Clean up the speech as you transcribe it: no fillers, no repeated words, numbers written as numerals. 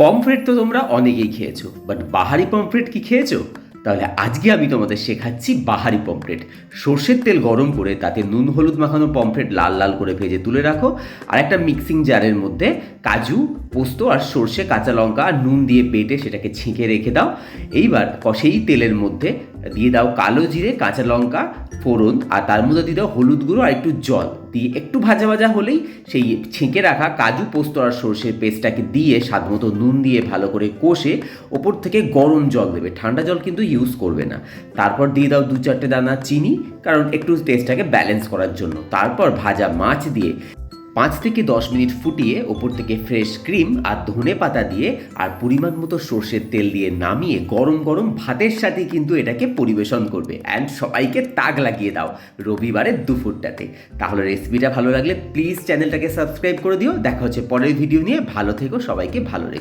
Pomfret তো তোমরা অনেকেই খেয়েছো, বাট বাহারি পমফ্রেট কি খেয়েছো? তাহলে আজকে আমি তোমাদের শেখাচ্ছি বাহারি পমফ্রেট। সর্ষের তেল গরম করে তাতে নুন হলুদ মাখানো পমফ্রেট লাল লাল করে ভেজে তুলে রাখো। আর একটা মিক্সিং জারের মধ্যে কাজু, পোস্ত আর সর্ষে, কাঁচা লঙ্কা আর নুন দিয়ে বেটে সেটাকে ছেঁকে রেখে দাও। এইবার সেই তেলের মধ্যে দিয়ে দাও কালো জিরে, কাঁচা লঙ্কা ফোড়ন, আর তার মধ্যে দিয়ে দাও হলুদ গুঁড়ো আর একটু জল দিয়ে একটু ভাজা ভাজা হলেই সেই ছেঁকে রাখা কাজু, পোস্ত আর সর্ষের পেস্টটাকে দিয়ে স্বাদ মতো নুন দিয়ে ভালো করে কষে ওপর থেকে গরম জল দেবে, ঠান্ডা জল কিন্তু ইউজ করবে না। তারপর দিয়ে দাও 2-4টে দানা চিনি, কারণ একটু টেস্টটাকে ব্যালেন্স করার জন্য। তারপর ভাজা মাছ দিয়ে 5 থেকে 10 মিনিট ফুটিয়ে ওপর থেকে ফ্রেশ ক্রিম আর ধনে পাতা দিয়ে আর পরিমাণ মতো সর্ষের তেল দিয়ে নামিয়ে গরম গরম ভাতের সাথে কিন্তু এটাকে পরিবেশন করবে। অ্যান্ড সবাইকে তাক লাগিয়ে দাও রবিবারের দুপুরটাতে। তাহলে রেসিপিটা ভালো লাগলে প্লিজ চ্যানেলটাকে সাবস্ক্রাইব করে দিও। দেখা হচ্ছে পরের ভিডিও নিয়ে। ভালো থেকো, সবাইকে ভালো রেখো।